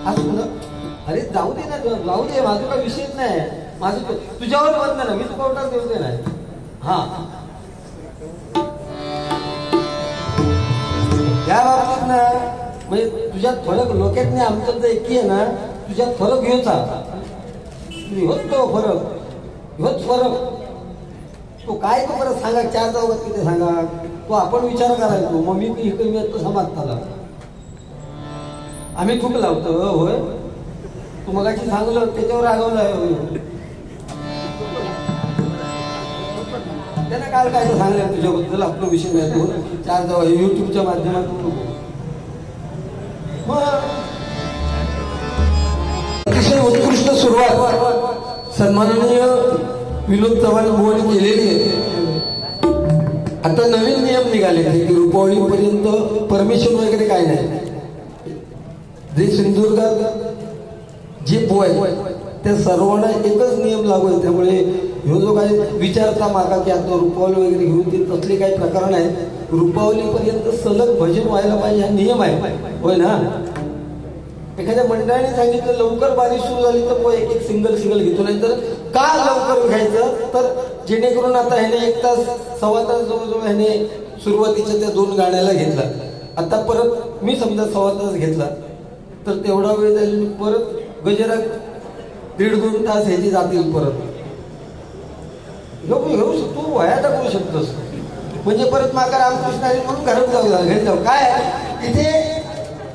अरे जाऊ दे ना, जाऊ दे, माझं काही विषयच नाही. माझं तुझ्यावर बंद ना, मी तू कोर्टात देऊ दे नाही. हा त्या बाबतीत ना म्हणजे तुझ्यात फरक लोकांनी नाही, आमचं तर एकी आहे ना, तुझ्यात फरक घेऊचा होत तो फरक होत फरक. तो काय तो परत सांगा, 4 चौघात किती सांगा, तो आपण विचार करायचो. मग मी इकडे मी आता समाजताला आम्ही चूक लावतो. होय तू मगाशी सांगलं त्याच्यावर रागवलं. त्यानं काल काय सांगलं तुझ्याबद्दल, आपला विषय नाही. तो 4 जाऊ युट्यूबच्या माध्यमातून मग अतिशय उत्कृष्ट सुरुवात सन्माननीय विनोद चव्हाण भाऊंनी केलेली आहे. आता नवीन नियम निघाले की रुपवळीपर्यंत परमिशन वगैरे काय नाही. जे सिंधुदुर्गात जे पोय त्या सर्वांना एकच नियम लागू आहे. त्यामुळे ह्यो जो काही विचारता मागा की आता रुपावली वगैरे घेऊन ते तसले काही प्रकरण आहेत. रुपावलीपर्यंत सलग भजन व्हायला पाहिजे हा नियम आहे. होय ना. एखाद्या मंडळाने सांगितलं लवकर बारिश सुरू झाली तर एक एक सिंगल घेतो. नाही तर का लवकर घ्यायचं, तर जेणेकरून आता ह्याने 1 तास 1.25 तास जवळजवळ ह्याने सुरुवातीच्या त्या 2 गाण्याला घेतला. आता परत मी समजा 1.25 तास घेतला तर तेवढा वेळ जाईल. परत गजरात 1.5-2 तास ह्याची जातील. परत घेऊ तू वया टाकू शकतोस. म्हणजे परत माका रामकृष्ण आली म्हणून घरात घरी जाऊ. काय इथे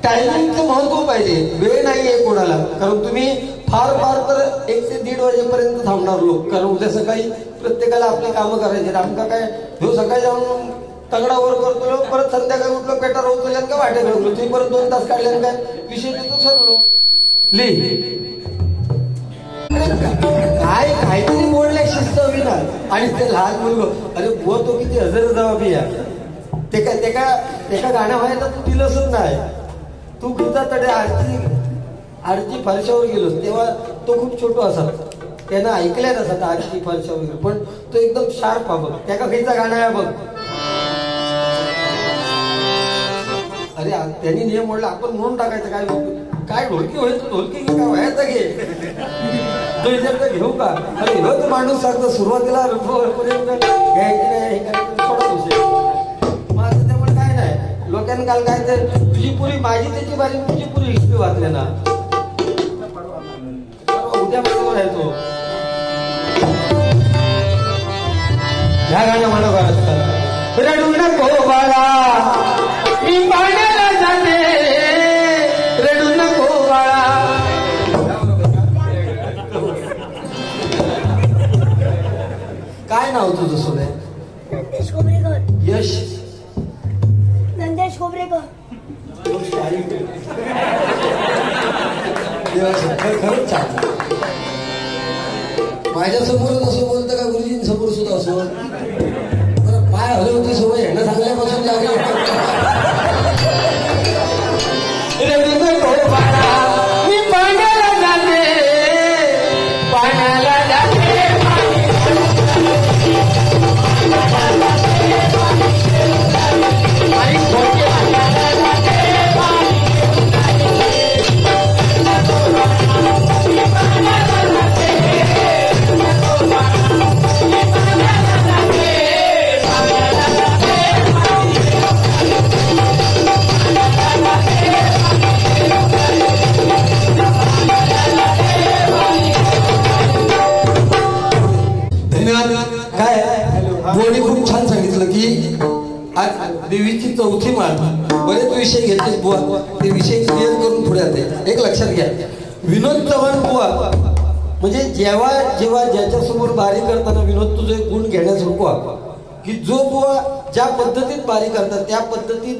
टायमिंगचं महत्व पाहिजे. वेळ नाहीये कोणाला. कारण तुम्ही फार तर 1 ते 1.5 वाजेपर्यंत थांबणार लोक. कारण उद्या सकाळी प्रत्येकाला आपली कामं करायची. आमका काय ह्यो सकाळी जाऊन तगडावर करतो, परत संध्याकाळी उठलो पेटार उचलल्यान का वाटे लागलो. तुम्ही परत 2 तास काढल्यान काय विषय तिथून सरलो. काय काहीतरी बोलण्या शिस्त हवी ना. आणि ते लहान मुलगो अरे बुवा तो किती हजर जबाबी या ते गाणं व्हायला तू दिलंच नाही. तू किती तडे आरती फारशावर गेलोस तेव्हा तो खूप छोटो असा, त्यानं ऐकल्या नसत आरती फारशा वगैरे. पण तो एकदम शार्प हा बघ. त्या खीचा गाणं आहे बघ. अरे त्यांनी नियम मोडला, आपण म्हणून टाकायचं. काय ढोलकी व्हायचं, ढोलकी घे का व्हायचं घे तो विचार घेऊ का. अरे रोज माणूस सांगतो सुरुवातीला पर्यंत घ्यायची नाही थोडा विषय माझं. त्यामुळे काय नाही लोकांना काल काय तर तुझी पुरी माझी त्याची बारी तुझी पुरी हिस्ट्री वाचले ना. उद्या बरोबर आहे तो ह्या गाणं म्हणा असतात. रडू नको बाळा मी पाण्याला जाते, रडू नको बाळा. काय नाव तुझं सोने? नंदेश खोबरेकर. यश नंदेश खोबरेकर. खरंच छान. माझ्यासमोरच असं बोलतं का गुरुजींसमोर सुद्धा असो. काय हलवती सवय ह्यांना सांगल्यापासून लागली. मी पाण्याला जाते, पाण्याला जाते. बोनी खूप छान सांगितलं की आज देवीची 4थी माळ. बरेच विषय घेतले बुवा, ते विषय क्लिअर करून पुढे जाते. एक लक्षात घ्या, विनोद चव्हाण बुवा म्हणजे जेव्हा ज्याच्यासमोर बारी करताना विनोद तुझे गुण घेण्यासारखं की जो बुवा ज्या पद्धतीत बारी करतात त्या पद्धतीत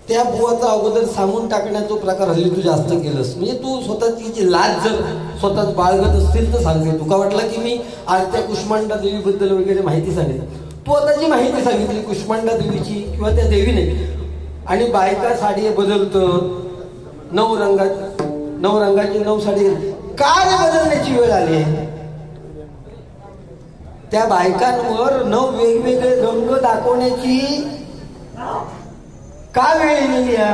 त्या बुवाचा अगोदर सांगून टाकण्याचा प्रकार हल्ली तू जास्त केलंस. म्हणजे तू स्वतःची जी लाज जर स्वतःच बाळगत असतील तर सांगते. तुका वाटलं की मी आज त्या कुष्मांडा देवीबद्दल वगैरे माहिती सांगितली. तू आता जी माहिती सांगितली कुष्मांडा देवीची किंवा त्या देवीने, आणि बायका साडी बदलतं 9 रंगाची 9 साडी का बदलण्याची वेळ आली. त्या बायकांवर 9 वेगवेगळे रंग दाखवण्याची का वेळ येईल या.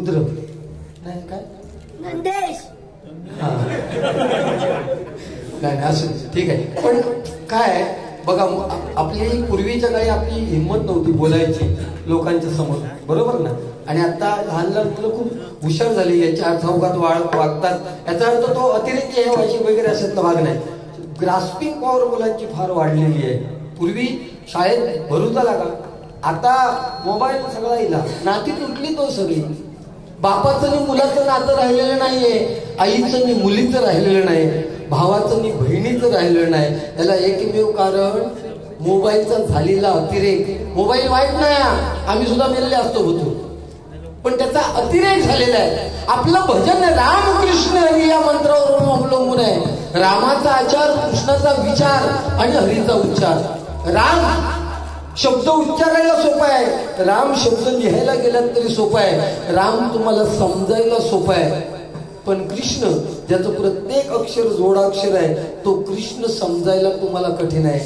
रुद्र नाही काय नंदेश. नाही असं ठीक आहे. पण काय बघा आपली पूर्वीच्या काळी आपली हिंमत नव्हती बोलायची लोकांच्या समोर, बरोबर ना. आणि आता लहान लहान मुलं खूप हुशार झाली, याच्या चौकात वागतात. याचा अर्थ तो अतिरेकी आहे वाशी वगैरे अशातला भाग नाही. ग्रास्पिंग पॉवर मुलांची फार वाढलेली आहे. पूर्वी शाळेत भरूचा लागा, आता मोबाईल सगळा येला, नाती तुटली तो सगळी. बापाचं आणि मुलाचं नातं राहिलेलं नाहीये, आईचं आणि मुलीचं राहिलेलं नाही, भावाचं आणि बहिणीचं राहिलेलं नाही. याला एकमेव कारण मोबाईलचा झालेला अतिरेक. मोबाईल वाईट नाही, आम्ही सुद्धा मेलेले असतो होतो, पण त्याचा अतिरेक झालेला आहे. आपलं भजन रामकृष्ण हरी या मंत्रावरून अवलंबून आहे. रामाचा आचार, कृष्णाचा विचार आणि हरीचा उच्चार. राम शब्द उच्चारायला सोपा आहे, राम शब्द लिहायला गेलात तरी सोपा आहे, राम तुम्हाला समजायला सोपा आहे. पण कृष्ण ज्याचं प्रत्येक अक्षर जोडाक्षर आहे, तो कृष्ण समजायला तुम्हाला कठीण आहे.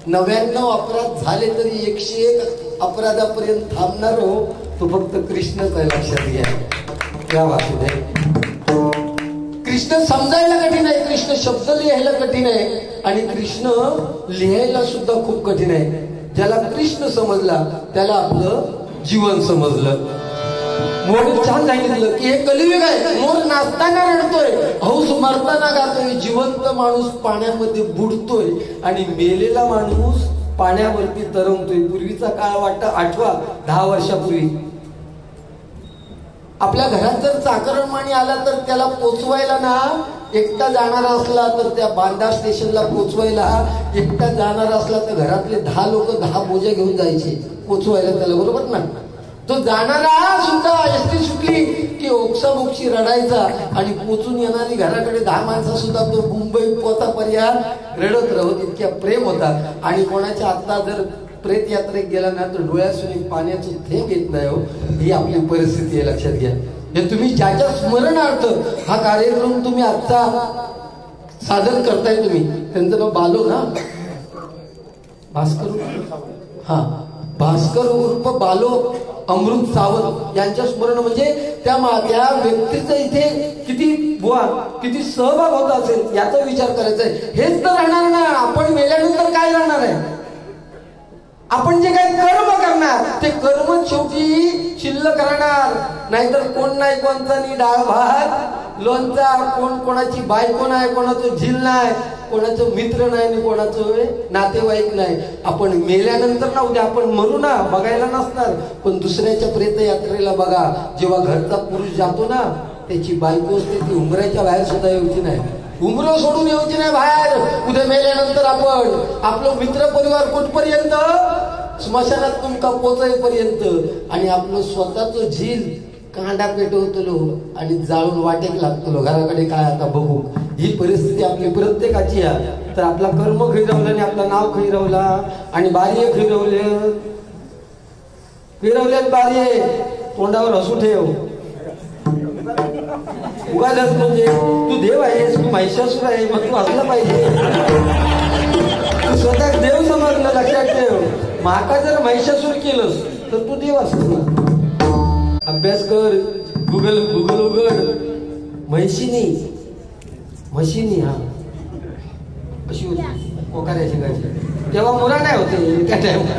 99 अपराध झाले तरी 101 अपराधापर्यंत थांबणार हो तो फक्त कृष्णच आहे, लक्षात घ्या. त्या वासुदेव कृष्ण समजायला कठीण आहे, कृष्ण शब्द लिहायला कठीण आहे, आणि कृष्ण लिहायला सुद्धा खूप कठीण आहे. ज्याला कृष्ण समजला त्याला आपलं जीवन समजलं. मोर छान सांगितलं की हे कलियुग आहे. मोर नाचताना रडतोय, हौस मरताना गातोय, जिवंत माणूस पाण्यामध्ये बुडतोय आणि मेलेला माणूस पाण्यावरती तरंगतोय. पूर्वीचा काळ वाटतं आठवा, 10 वर्षापूर्वी आपल्या घरात जर चाकरमानी आला तर त्याला पोचवायला ना, एकटा जाणारा असला तर त्या बांदा स्टेशनला पोचवायला एकटा जाणारा असला तर घरातले 10 लोक 10 बोजे घेऊन जायचे पोचवायला त्याला, बरोबर ना. तो जाणारा सुद्धा एसटी सुटली की ओक्साबोक्षी रडायचा, आणि पोचून येणारी घराकडे 10 माणसं सुद्धा तो मुंबई पोचापर्यंत रडत राहत, इतक्या प्रेम होता. आणि कोणाच्या आता जर प्रेत यात्रेत गेला ना तर डोळ्यासून पाण्याचं थेंब येत नाही हो. ही आपली परिस्थिती आहे, लक्षात घ्या. हे तुम्ही ज्याच्या स्मरणार्थ हा कार्यक्रम तुम्ही आजचा सादर करताय, तुम्ही त्यांचं नाव बालो ना, भास्कर, हा भास्कर उर्फ बालो अमृत सावंत यांच्या स्मरण, म्हणजे त्या व्यक्तीचं इथे किती बुवा किती सहभाग होत असेल याचा विचार करायचा आहे. हेच तर राहणार ना, आपण मेल्यानंतर काय राहणार आहे. आपण जे काही कर्म करणार ते कर्म शेवटी शिल्लक राहणार. नाहीतर कोण नाही कोणता नाही डाळ भात लोणचा, कोण कोणाची बायको नाही, कोणाचं झील नाही, कोणाचं मित्र नाही आणि कोणाचं नातेवाईक नाही. आपण मेल्यानंतर ना, उद्या आपण मरू ना, बघायला नसणार, पण दुसऱ्याच्या प्रेत यात्रेला बघा, जेव्हा घरचा पुरुष जातो ना त्याची बायको असते ती उंबऱ्याच्या बाहेर सुद्धा यायची नाही, उमरो सोडून यायची नाही बाहेर. उद्या मेल्यानंतर आपण आपलं मित्र परिवार कुठपर्यंत, स्मशानात तुमका पोचायपर्यंत, आणि आपलं स्वतःचं झील कांडा पेटवतलो आणि जाळून वाटेक लागतलो, घराकडे काय आता बघू. ही परिस्थिती आपली प्रत्येकाची आहे. तर आपला कर्म खैरवला आणि आपलं नाव खैरवला आणि बारी फिरवल्यात बारी, तोंडावर हसू ठेव. उगाच म्हणजे तू देव आहेस, तू महिषासूर आहे, मग तू हसला पाहिजे. तू स्वतः देव समजलं, लक्षात ठेव. माका जर महिषासूर केलंस तर तू देव असतो ना. अभ्यास कर, गुगल उघड. म्हशीनी हा कशी होती कोकाऱ्या शिकायची तेव्हा मुला नाही होते त्या टाइमला.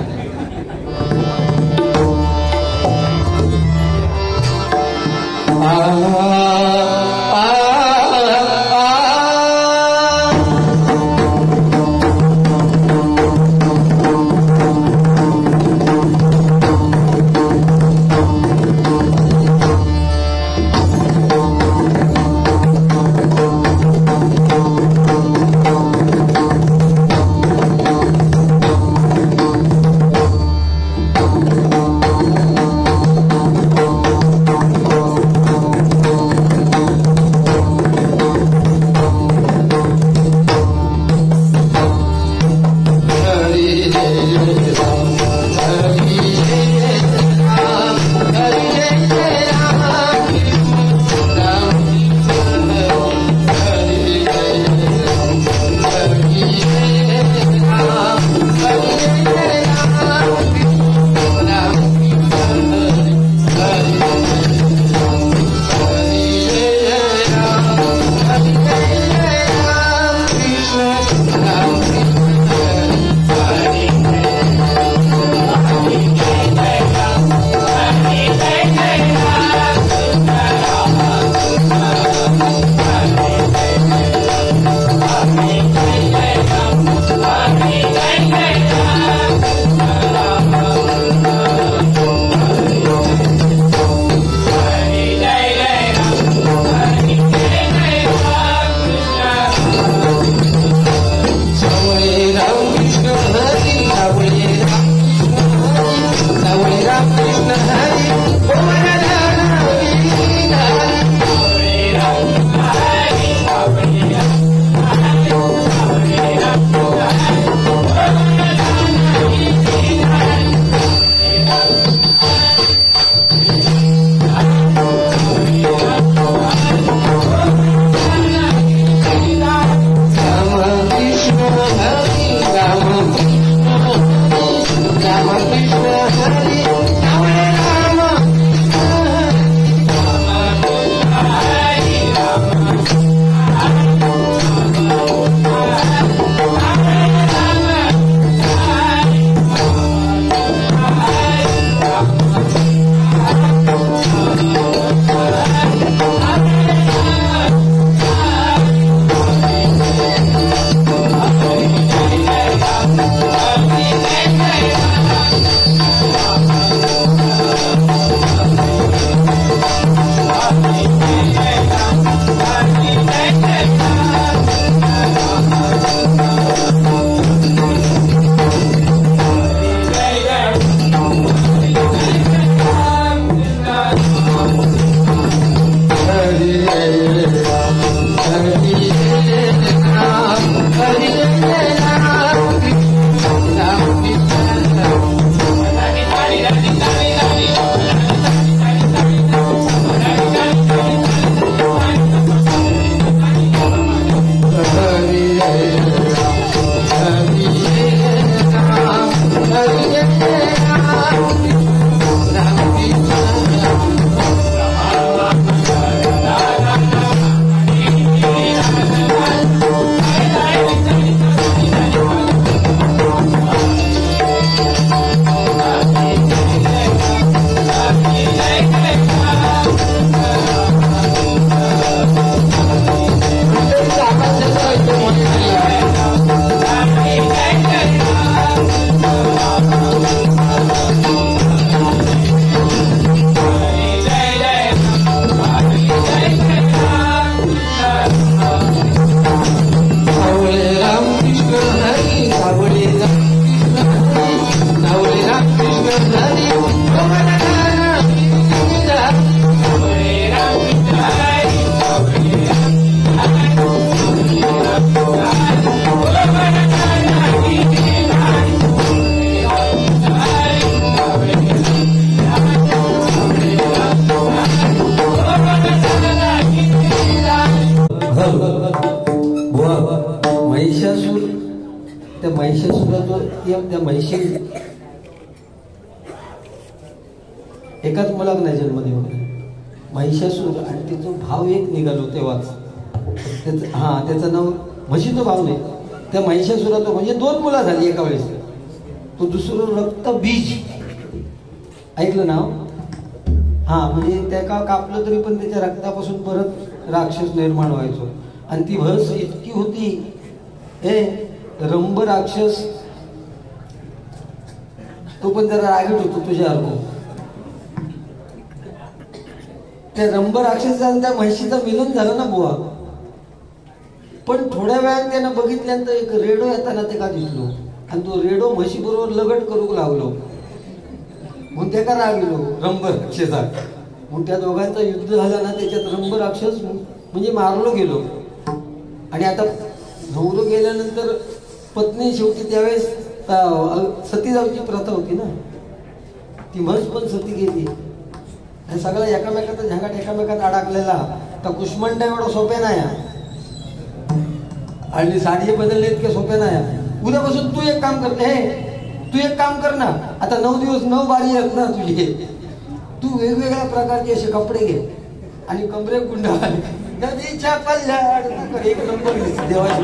महिषासूर, त्या महिषासुराचा त्या महिषी एकाच मुलाक नाही जन्म देऊ. महिषासूर आणि तिचा भाव एक निघालो तेव्हाच. त्याचं नाव म्हशीचं भाव नाही, त्या महिषासुराचं म्हणजे 2 मुलं झाली एका वेळेस. तो दुसरं रक्त बीज ऐकलं नाव. म्हणजे त्या का कापलं तरी पण त्याच्या रक्तापासून परत राक्षस निर्माण व्हायचो. आणि ती म्हस इतकी होती, रंभ राक्षस तो पण जरा रागीट होतो तुझ्या अर्थ. त्या रंभ राक्षस आणि त्या म्हशीचं मिलन झालं ना बुवा. पण थोड्या वेळात त्यानं बघितल्यानंतर एक रेडो येताना ते का दिसलो आणि तो रेडो म्हशी बरोबर लगट करू लागलो. म्हणून त्या का रागिलो रंभ राक्षसा. मग त्या दोघांचं युद्ध झालं ना, त्याच्यात रंभ राक्षस म्हणजे मारलो गेलो. आणि आता नवरो गेल्यानंतर पत्नी शेवटी त्यावेळेस सती जाऊची प्रथा होती ना, ती म्हस पण सती गेली. आणि सगळा एकामेकाचा झंगाट एकामेकात अडकलेला. तर कुष्मंड एवढं सोपे नाही आणि साडी बदलले इतके सोपे नाही. उद्यापासून तू एक काम कर, तू एक काम कर ना, आता 9 दिवस 9 बारी आहेत ना तुझी. तू वेगवेगळ्या प्रकारचे असे कपडे घे आणि कमरे गुंडा नदीच्या पल्ल्याड एक नंबर देवाची.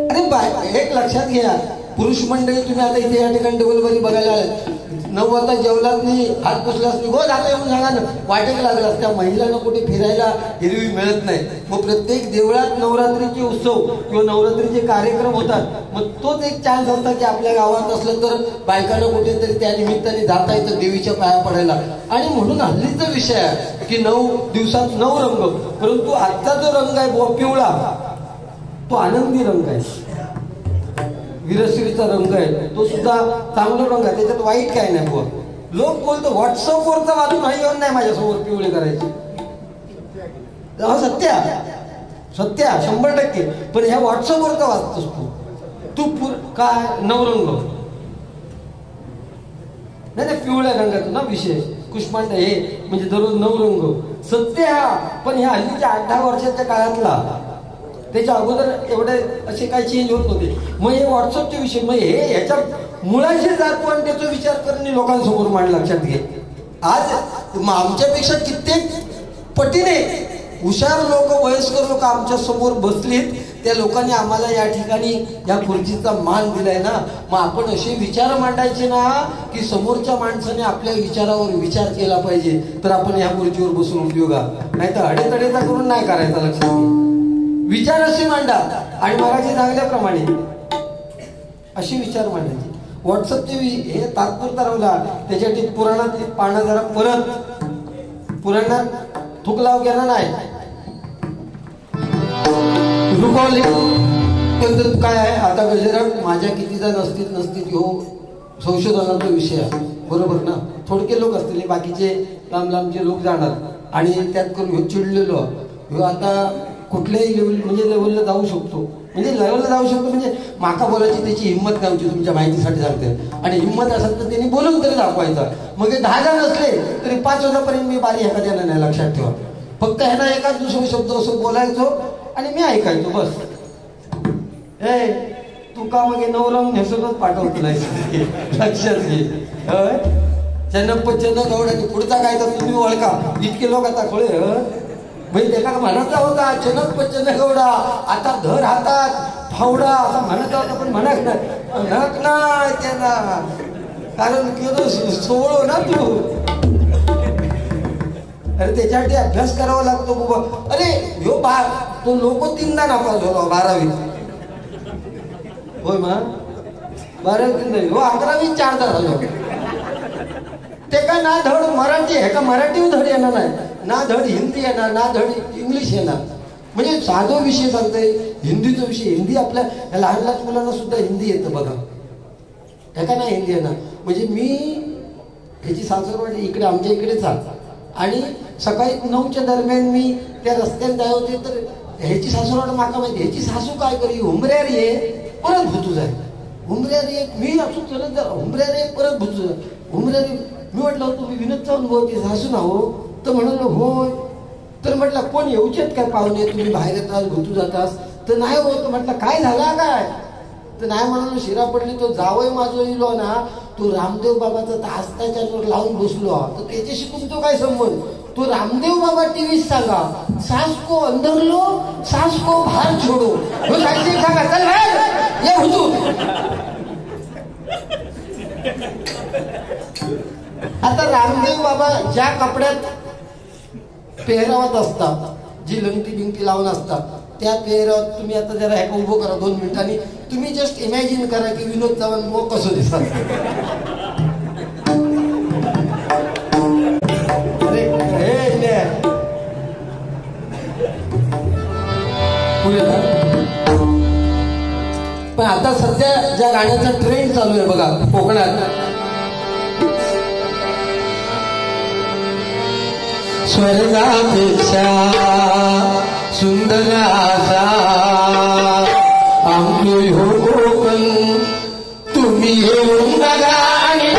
अरे एक लक्षात घ्या, पुरुष मंडळी तुम्ही आता इथे या ठिकाणी डबलबरी बघायला आलात. 9 वाजता जेवलात नाही, हात पुसलाच नाही, गो झालं येऊन सांगा ना, वाटेक लागलास. त्या महिलांना कुठे फिरायला हिरवी मिळत नाही. मग प्रत्येक देवळात नवरात्रीचे उत्सव किंवा नवरात्रीचे कार्यक्रम होतात. मग तोच एक चान्स होता की आपल्या गावात असलं तर बायकांना कुठेतरी त्या निमित्ताने जाता येतं देवीच्या पाया पडायला. आणि म्हणून हल्लीचा विषय आहे की 9 दिवसात 9 रंग. परंतु आजचा जो रंग आहे पिवळा, तो आनंदी रंग आहे, वीरश्रीचा रंग आहे. तो सुद्धा चांगला रंग आहे, त्याच्यात वाईट काय नाही बुवा. लोक बोलतो व्हॉट्सअपवरचा वाचून हा येऊन नाही माझ्यासमोर पिवळे करायचे. सत्या 100%. पण ह्या व्हॉट्सअपवरचा वाचतोस तू काय नवरंग नाही पिवळ्या रंगाचा ना विषय कुष्मांड हे म्हणजे दररोज नवरंग सत्य हा. पण ह्या हल्लीच्या 8-10 वर्षाच्या काळातला त्याच्या अगोदर एवढे असे काही चेंज होत होते. मग हे व्हॉट्सअपचे विषय मग हे ह्याच्या मुळाशी जातो आणि त्याचा विचार करणे लोकांसमोर मान लक्षात घे. आज आमच्यापेक्षा कित्येक पटीने हुशार लोक वयस्कर लोक आमच्या समोर बसलीत. त्या लोकांनी आम्हाला या ठिकाणी या खुर्चीचा मान दिलाय ना. मग आपण असे विचार मांडायचे ना की समोरच्या माणसाने आपल्या विचारावर विचार केला पाहिजे तर आपण या खुर्चीवर बसून उपयोगा. नाही तर अडेतडेचा करून नाही करायचा. लक्षात विचार असे मांडा. आणि मगाशी सांगल्याप्रमाणे असे विचार मांडायचे. व्हॉट्सअपचे हे तात्पुरता राहिला. त्याच्यासाठी पुराणात पानं जरा परत पुराणात थुकलाव गेला नाही. काय आहे आता गजरात माझ्या कितीदा नसतील हो संशोधनाचा विषय आहे. बरोबर ना. थोडके लोक असतील बाकीचे लांबचे लोक जाणार आणि त्यात करून चिडलेलो आता कुठल्याही लेवलला जाऊ शकतो. म्हणजे माका बोलायची त्याची हिंमत नव्हती. तुमच्या माहितीसाठी सांगते. आणि हिंमत असेल तर त्यांनी बोलून तरी दाखवायचा. मग 10 जण असले तरी 5 वाजेपर्यंत मी बारी एखाद्याला नाही. लक्षात ठेवा. फक्त ह्याला एकाच दुसरा शब्द असं बोलायचो आणि मी ऐकायचो बस. तू का मग नवरंग हे सगळंच पाठवतो नाही. लक्षात घे. चन्नप्पा गौडाची पुढचा काय तर तुम्ही ओळखा. इतके लोक आता खोळे म्हणजे त्याला म्हणायचा होता चन्नप्पा गौडा आता धर हातात फावडा असा म्हणायचा होता. पण म्हणत नाही त्याला कारण केलं सोवळो ना तू. अरे त्याच्यासाठी अभ्यास करावा लागतो बाबा. अरे ह्यो तो लोक 3दा नापास झालो 12वी. होय मग 12वी नाही हो 11वी 4दा झालो. ते का ना धड मराठी आहे का मराठी धड येणार नाही ना धड हिंदी येणार ना धड इंग्लिश येणार. म्हणजे साधो विषय सांगतोय हिंदीचा विषय. हिंदी आपल्या लहान लहान मुलांना सुद्धा हिंदी येतं बघा. हे का नाही हिंदी येणार. म्हणजे मी ह्याची सासरवाडी इकडे आमच्या इकडेच आहे. आणि सकाळी 9च्या दरम्यान मी त्या रस्त्याने जाय होते तर ह्याची सासूरवाड माका माहिती. ह्याची सासू काय करी हुंबऱ्यार ये परत भुतू जाय. हुंबऱ्यार ये मी असू चलत जा हुंबऱ्यार ये परत भुतू जाय. हुंबऱ्यार मी म्हटलं तुम्ही विनोद चव्हाण सासू ना हो. तर म्हणालो होय. तर म्हटलं कोण येऊचेत काय पाहुणे तुम्ही बाहेर येतास भुतू जातास. तर नाही हो. तर म्हटलं काय झाला काय. तर नाही म्हणालो शिरा पडली तो जावय माझं इलो ना तो रामदेव बाबाचा हस्ताच्यावर लावून बसलो. तर त्याच्याशी तुमचं काय संबंध. तो रामदेव बाबा टीव्ही सांगा सास को अंदर लो सास को बाहेर छोडो. सांगा चल बाहेर ये हुजूर. आता रामदेव बाबा ज्या कपड्यात पेहरावात असतात जी लंगटी बिंगटी लावून असतात त्या पेहरावात तुम्ही आता जरा ह्याका उभं करा 2 मिनिटांनी. तुम्ही जस्ट इमॅजिन करा की विनोद चव्हाण मग कसं दिसतात. पण आता सध्या ज्या गाण्याचा ट्रेंड चालू आहे बघा कोकणात. स्वर्गापेक्षा सुंदर आसा आमचे हो कोकण तुम्ही येऊन बघा. आणि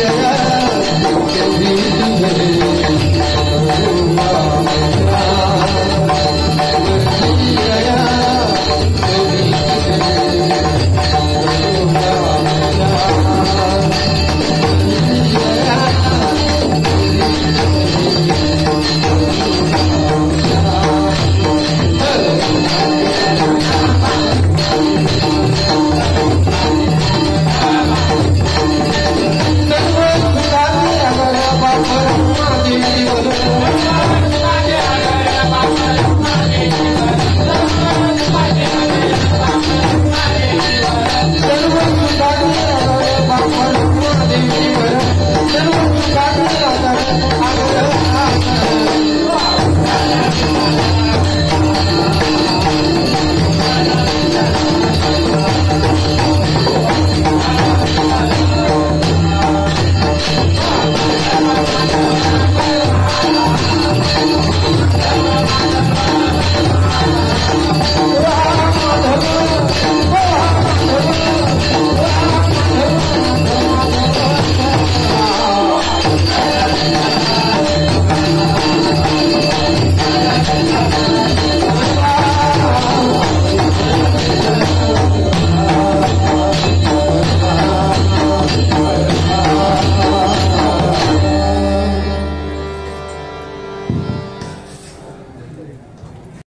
Yeah.